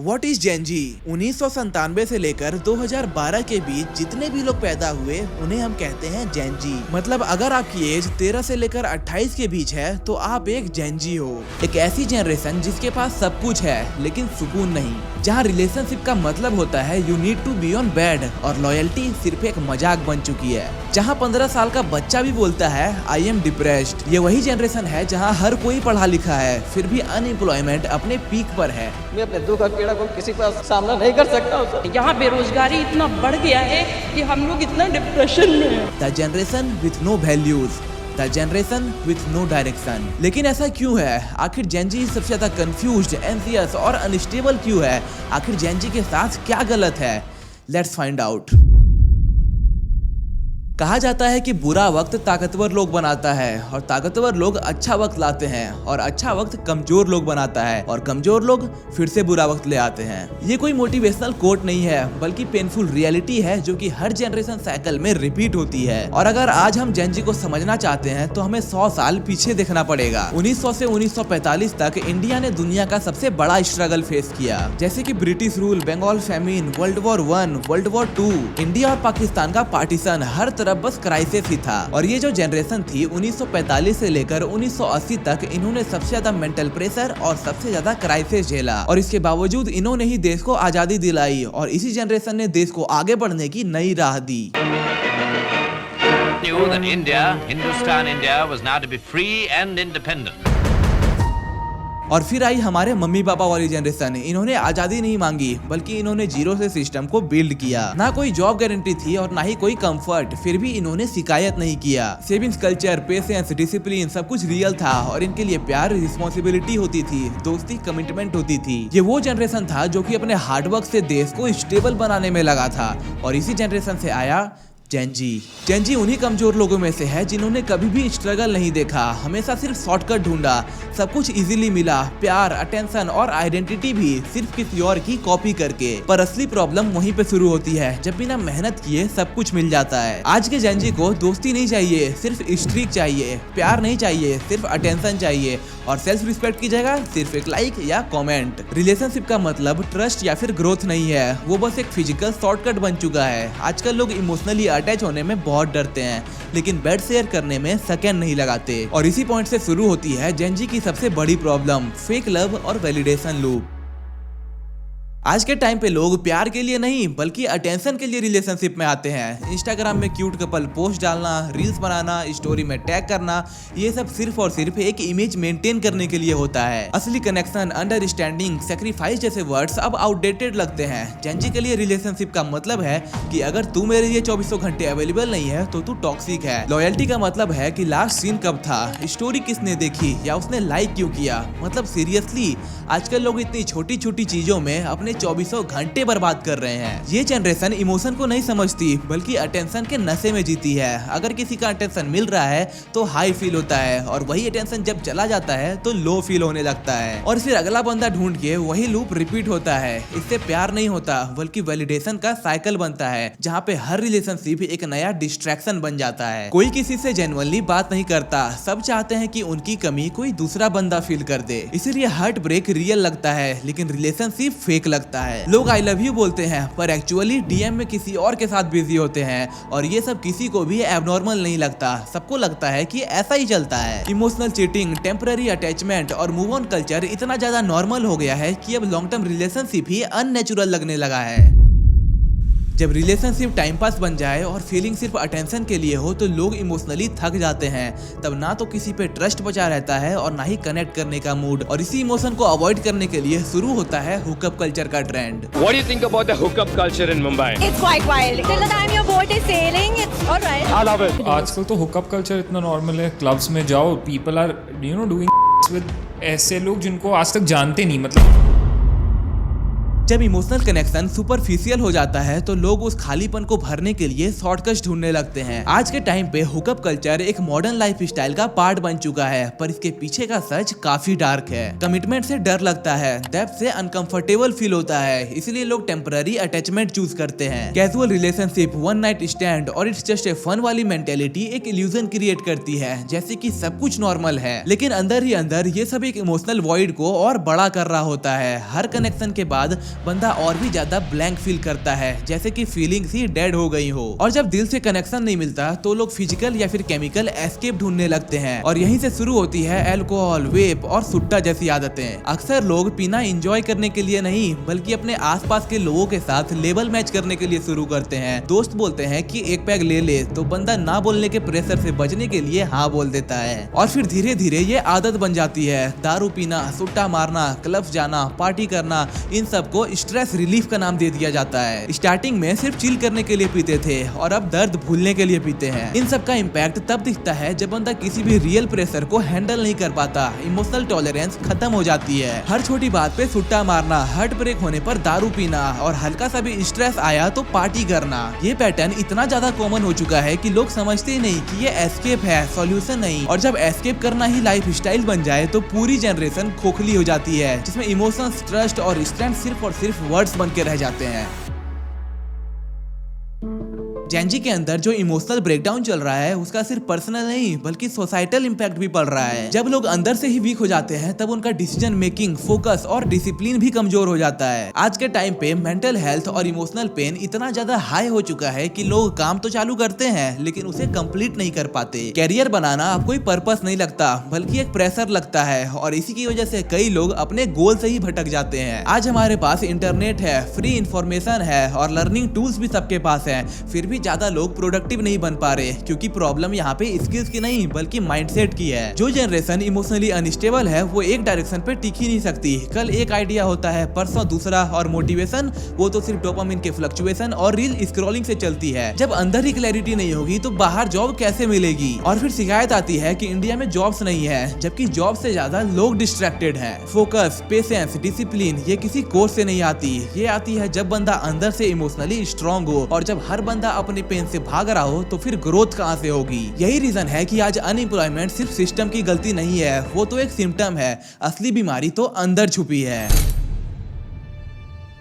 What is जेन जी? 1997 से लेकर 2012 के बीच जितने भी लोग पैदा हुए उन्हें हम कहते हैं जेन जी। मतलब अगर आपकी एज 13 से लेकर 28 के बीच है तो आप एक जेन जी हो। एक ऐसी जनरेशन जिसके पास सब कुछ है लेकिन सुकून नहीं, जहाँ रिलेशनशिप का मतलब होता है you need to be on bed और लॉयल्टी सिर्फ एक मजाक बन चुकी है, जहाँ 15 साल का बच्चा भी बोलता है आई एम डिप्रेस्ड। ये वही जनरेशन है जहाँ हर कोई पढ़ा लिखा है फिर भी अनएम्प्लॉयमेंट अपने पीक पर है। मैं अपने दुख और पीड़ा को किसी का सामना नहीं कर सकता हूँ। यहाँ बेरोजगारी इतना बढ़ गया है कि हम लोग इतना डिप्रेशन में हैं। The generation with no values, the generation with no direction. लेकिन ऐसा क्यों है? आखिर जेन जी सबसे ज्यादा कंफ्यूज्ड, एंशियस और अनस्टेबल क्यों है? आखिर जेन जी के साथ क्या गलत है? Let's find out. कहा जाता है कि बुरा वक्त ताकतवर लोग बनाता है और ताकतवर लोग अच्छा वक्त लाते हैं और अच्छा वक्त कमजोर लोग बनाता है और कमजोर लोग फिर से बुरा वक्त ले आते हैं। ये कोई मोटिवेशनल कोट नहीं है बल्कि पेनफुल रियलिटी है जो कि हर जनरेशन साइकिल में रिपीट होती है। और अगर आज हम जेन जी को समझना चाहते हैं तो हमें 100 साल पीछे देखना पड़ेगा। 1900 से 1945 तक इंडिया ने दुनिया का सबसे बड़ा स्ट्रगल फेस किया, जैसे कि British rule, Bengal famine, world war 1, world war 2, India और पाकिस्तान का पार्टीशन, हर तरफ बस क्राइसिस ही था। और ये जो जनरेशन थी 1945 से लेकर 1980 तक, इन्होंने सबसे ज्यादा मेंटल प्रेशर और सबसे ज्यादा क्राइसिस झेला और इसके बावजूद इन्होंने ही देश को आजादी दिलाई और इसी जनरेशन ने देश को आगे बढ़ने की नई राह दी। Knew that Hindustan India was now to be free and independent. और फिर आई हमारे मम्मी पापा वाली जनरेशन। इन्होंने आजादी नहीं मांगी बल्कि इन्होंने जीरो से सिस्टम को बिल्ड किया। ना कोई जॉब गारंटी थी और ना ही कोई कंफर्ट, फिर भी इन्होंने शिकायत नहीं किया। सेविंग्स कल्चर, पेशेंस, डिसिप्लिन सब कुछ रियल था और इनके लिए प्यार, रिस्पॉन्सिबिलिटी होती थी, दोस्ती, कमिटमेंट होती थी। ये वो जनरेशन था जो कि अपने हार्डवर्क से देश को स्टेबल बनाने में लगा था और इसी जनरेशन से आया जेन जी। जेन जी उन्हीं कमजोर लोगों में से है जिन्होंने कभी भी स्ट्रगल नहीं देखा, हमेशा सिर्फ शॉर्टकट ढूंढा, सब कुछ इजीली मिला, प्यार, अटेंशन और आइडेंटिटी भी सिर्फ किसी और की कॉपी करके। पर असली प्रॉब्लम वहीं पे शुरू होती है जब बिना मेहनत किए सब कुछ मिल जाता है। आज के जेन जी को दोस्ती नहीं चाहिए, सिर्फ स्ट्रीक चाहिए, प्यार नहीं चाहिए, सिर्फ अटेंशन चाहिए और सेल्फ रिस्पेक्ट की जगह सिर्फ एक लाइक या कॉमेंट। रिलेशनशिप का मतलब ट्रस्ट या फिर ग्रोथ नहीं है, वो बस एक फिजिकल शॉर्टकट बन चुका है। आजकल लोग इमोशनली अटैच होने में बहुत डरते हैं लेकिन बेड शेयर करने में सेकंड नहीं लगाते और इसी पॉइंट से शुरू होती है जेन जी की सबसे बड़ी प्रॉब्लम, फेक लव और वैलिडेशन लूप। आज के टाइम पे लोग प्यार के लिए नहीं बल्कि अटेंशन के लिए रिलेशनशिप में आते हैं। इंस्टाग्राम में क्यूट कपल पोस्ट डालना, रील्स बनाना, स्टोरी में टैग करना, ये सब सिर्फ और सिर्फ एक इमेज मेंटेन करने के लिए होता है। असली कनेक्शन, अंडरस्टैंडिंग, सैक्रिफाइस जैसे वर्ड्स अब आउटडेटेड लगते हैं। जेन जी के लिए रिलेशनशिप का मतलब है कि अगर तू मेरे लिए 24 घंटे अवेलेबल नहीं है तो तू टॉक्सिक है। लॉयल्टी का मतलब है कि लास्ट सीन कब था, स्टोरी किसने देखी या उसने लाइक क्यों किया। मतलब सीरियसली आजकल लोग इतनी छोटी छोटी चीजों में अपने 24 घंटे बर्बाद कर रहे हैं। ये जनरेशन इमोशन को नहीं समझती बल्कि अटेंशन के नशे में जीती है। अगर किसी का अटेंशन मिल रहा है तो हाई फील होता है और वही अटेंशन जब चला जाता है तो लो फील होने लगता है और फिर अगला बंदा ढूंढ के वही लूप रिपीट होता है। इससे प्यार नहीं होता बल्कि वैलिडेशन का साइकिल बनता है जहाँ पे हर रिलेशनशिप एक नया डिस्ट्रैक्शन बन जाता है। कोई किसी से जेन्युइनली बात नहीं करता, सब चाहते हैं कि उनकी कमी कोई दूसरा बंदा फील कर दे। इसीलिए हार्ट ब्रेक रियल लगता है लेकिन रिलेशनशिप फेक लगता है। लोग आई लव यू बोलते हैं पर एक्चुअली डीएम में किसी और के साथ बिजी होते हैं और ये सब किसी को भी एबनॉर्मल नहीं लगता। सबको लगता है कि ऐसा ही चलता है। इमोशनल चीटिंग, टेम्पररी अटैचमेंट और मूव ऑन कल्चर इतना ज्यादा नॉर्मल हो गया है कि अब लॉन्ग टर्म रिलेशनशिप ही अननेचुरल लगने लगा है। जब रिलेशनशिप टाइम पास बन जाए और फीलिंग सिर्फ अटेंशन के लिए हो तो लोग इमोशनली थक जाते हैं। तब ना तो किसी पे ट्रस्ट बचा रहता है और ना ही कनेक्ट करने का मूड और इसी इमोशन को अवॉइड करने के लिए शुरू होता है हुकअप कल्चर का trend. What do you think about the hookup culture in Mumbai? It's quite wild. Till the time your boat is sailing, it's all right. I love it. आजकल तो हुकअप कल्चर इतना normal है, clubs में जाओ, people are doing with ऐसे लोग जिनको आज तक जानते नहीं। मतलब जब इमोशनल कनेक्शन सुपरफिशियल हो जाता है तो लोग उस खालीपन को भरने के लिए शॉर्टकट्स ढूंढने लगते हैं। आज के टाइम पे हुकअप कल्चर एक मॉडर्न लाइफ स्टाइल का पार्ट बन चुका है पर इसके पीछे का सच काफी डार्क है। कमिटमेंट से डर लगता है, डेप्थ से अनकंफर्टेबल फील होता है, इसलिए लोग टेम्पररी अटैचमेंट चूज करते हैं। Casual relationship, one night stand और इट्स जस्ट ए फन वाली मेंटेलिटी एक इल्यूजन क्रिएट करती है जैसे कि सब कुछ नॉर्मल है, लेकिन अंदर ही अंदर ये सब एक इमोशनल वॉइड को और बड़ा कर रहा होता है। हर कनेक्शन के बाद बंदा और भी ज्यादा ब्लैंक फील करता है, जैसे कि फीलिंग्स ही डेड हो गई हो। और जब दिल से कनेक्शन नहीं मिलता तो लोग फिजिकल या फिर केमिकल एस्केप ढूंढने लगते हैं, और यहीं से शुरू होती है अल्कोहल, वेप और सुट्टा जैसी आदतें। अक्सर लोग पीना एंजॉय करने के लिए नहीं बल्कि अपने आसपास के लोगों के साथ लेवल मैच करने के लिए शुरू करते हैं। दोस्त बोलते हैं कि एक पैग ले ले तो बंदा ना बोलने के प्रेशर से बचने के लिए हाँ बोल देता है, और फिर धीरे धीरे ये आदत बन जाती है। दारू पीना, सुट्टा मारना, क्लब्स जाना, पार्टी करना, इन सबको स्ट्रेस रिलीफ का नाम दे दिया जाता है। स्टार्टिंग में सिर्फ चिल करने के लिए पीते थे और अब दर्द भूलने के लिए पीते हैं। इन सब का इम्पैक्ट तब दिखता है जब बंदा किसी भी रियल प्रेशर को हैंडल नहीं कर पाता, इमोशनल टॉलरेंस खत्म हो जाती है। हर छोटी बात पे सुट्टा मारना, हार्ट ब्रेक होने पर दारू पीना और हल्का सा भी स्ट्रेस आया तो पार्टी करना। ये पैटर्न इतना ज्यादा कॉमन हो चुका है कि लोग समझते ही नहीं कि ये एस्केप है, सॉल्यूशन नहीं। और जब एस्केप करना ही लाइफ स्टाइल बन जाए तो पूरी जनरेशन खोखली हो जाती है, जिसमें इमोशंस, ट्रस्ट और स्ट्रेंथ सिर्फ और सिर्फ वर्ड्स बन के रह जाते हैं। जेन-जी के अंदर जो इमोशनल ब्रेकडाउन चल रहा है उसका सिर्फ पर्सनल नहीं बल्कि सोसाइटल इम्पैक्ट भी पड़ रहा है। जब लोग अंदर से ही वीक हो जाते हैं तब उनका डिसीजन मेकिंग, फोकस और डिसिप्लिन भी कमजोर हो जाता है। आज के टाइम पे मेंटल हेल्थ और इमोशनल पेन इतना ज्यादा हाई हो चुका है कि लोग काम तो चालू करते हैं लेकिन उसे कंप्लीट नहीं कर पाते। कैरियर बनाना अब कोई पर्पस नहीं लगता बल्कि एक प्रेशर लगता है, और इसी की वजह से कई लोग अपने गोल से ही भटक जाते हैं। आज हमारे पास इंटरनेट है, फ्री इंफॉर्मेशन है और लर्निंग टूल्स भी सबके पास है, फिर भी ज्यादा लोग प्रोडक्टिव नहीं बन पा रहे, क्योंकि प्रॉब्लम यहाँ पे स्किल्स की नहीं बल्कि माइंडसेट की है। जो जनरेशन इमोशनली अनस्टेबल है वो एक डायरेक्शन पे टिक ही नहीं सकती। कल एक आइडिया होता है, परसों दूसरा, और मोटिवेशन वो तो सिर्फ डोपामिन के फ्लक्चुएशन और रील स्क्रॉलिंग से चलती है। जब अंदर ही क्लैरिटी नहीं होगी तो बाहर जॉब कैसे मिलेगी? और फिर शिकायत आती है कि इंडिया में जॉब्स नहीं है, जबकि जॉब से ज्यादा लोग डिस्ट्रैक्टेड हैं। फोकस, पेशेंस, डिसिप्लिन ये किसी कोर्स से नहीं आती, ये आती है जब बंदा अंदर से इमोशनली स्ट्रांग हो। और जब हर बंदा अपने पेन से भाग रहा हो तो फिर ग्रोथ कहां से होगी? यही रीजन है कि आज अनएम्प्लॉयमेंट सिर्फ सिस्टम की गलती नहीं है, वो तो एक सिम्टम है। असली बीमारी तो अंदर छुपी है।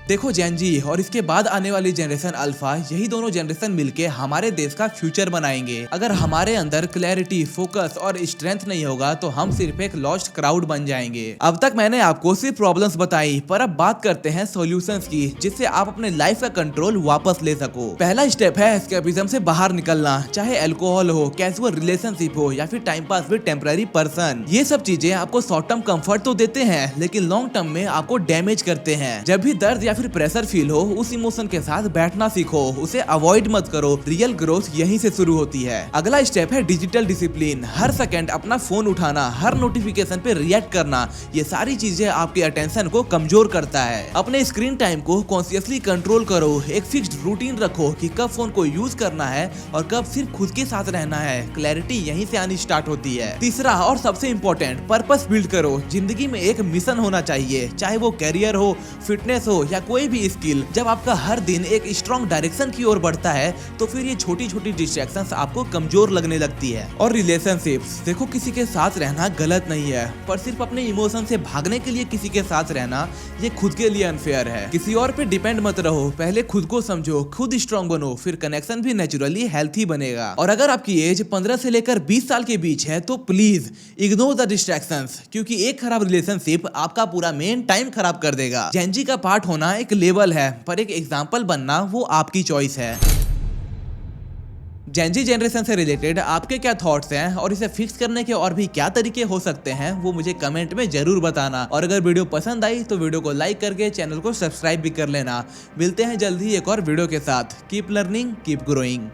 देखो जेन-जी और इसके बाद आने वाली जनरेशन अल्फा, यही दोनों जनरेशन मिलके हमारे देश का फ्यूचर बनाएंगे। अगर हमारे अंदर क्लैरिटी, फोकस और स्ट्रेंथ नहीं होगा तो हम सिर्फ एक लॉस्ट क्राउड बन जाएंगे। अब तक मैंने आपको सिर्फ प्रॉब्लम्स बताई, पर अब बात करते हैं सॉल्यूशंस की, जिससे आप अपने लाइफ का कंट्रोल वापस ले सको। पहला स्टेप है एस्केपिज्म से बाहर निकलना, चाहे अल्कोहल हो, कैजुअल रिलेशनशिप हो या फिर time pass with temporary person. ये सब चीजें आपको शॉर्ट टर्म कंफर्ट तो देते हैं लेकिन लॉन्ग टर्म में आपको डैमेज करते हैं। जब भी दर्द फिर प्रेशर फील हो, उस इमोशन के साथ बैठना सीखो, उसे अवॉइड मत करो। रियल ग्रोथ यहीं से शुरू होती है। अगला स्टेप है डिजिटल डिसिप्लिन। हर सेकंड अपना फोन उठाना, हर नोटिफिकेशन पे रिएक्ट करना, ये सारी चीजें आपके अटेंशन को कमजोर करता है। अपने स्क्रीन टाइम को कॉन्शियसली कंट्रोल करो। एक फिक्स्ड रूटीन रखो कि कब फोन को यूज करना है और कब सिर्फ खुद के साथ रहना है। क्लैरिटी यहीं से आनी स्टार्ट होती है। तीसरा और सबसे इम्पोर्टेंट, पर्पस बिल्ड करो। जिंदगी में एक मिशन होना चाहिए, चाहे वो कैरियर हो, फिटनेस हो या कोई भी स्किल। जब आपका हर दिन एक स्ट्रॉन्ग डायरेक्शन की ओर बढ़ता है तो फिर ये छोटी छोटी डिस्ट्रैक्शंस आपको कमजोर लगने लगती है। और रिलेशनशिप्स, देखो किसी के साथ रहना गलत नहीं है, पर सिर्फ अपने इमोशन से भागने के लिए किसी के साथ रहना ये खुद के लिए अनफेयर है। किसी और पे डिपेंड मत रहो, पहले खुद को समझो, खुद स्ट्रॉन्ग बनो, फिर कनेक्शन भी नेचुरली हेल्थी बनेगा। और अगर आपकी एज 15 से लेकर 20 साल के बीच है तो प्लीज इग्नोर द डिस्ट्रैक्शंस, क्योंकि एक खराब रिलेशनशिप आपका पूरा मेन टाइम खराब कर देगा। जेन-जी का पार्ट होना एक लेवल है, पर एक एग्जाम्पल बनना वो आपकी चॉइस है। जेन-जी जनरेशन से रिलेटेड आपके क्या थॉट्स हैं और इसे फिक्स करने के और भी क्या तरीके हो सकते हैं वो मुझे कमेंट में जरूर बताना। और अगर वीडियो पसंद आई तो वीडियो को लाइक करके चैनल को सब्सक्राइब भी कर लेना। मिलते हैं जल्द ही एक और वीडियो के साथ। Keep learning, keep growing.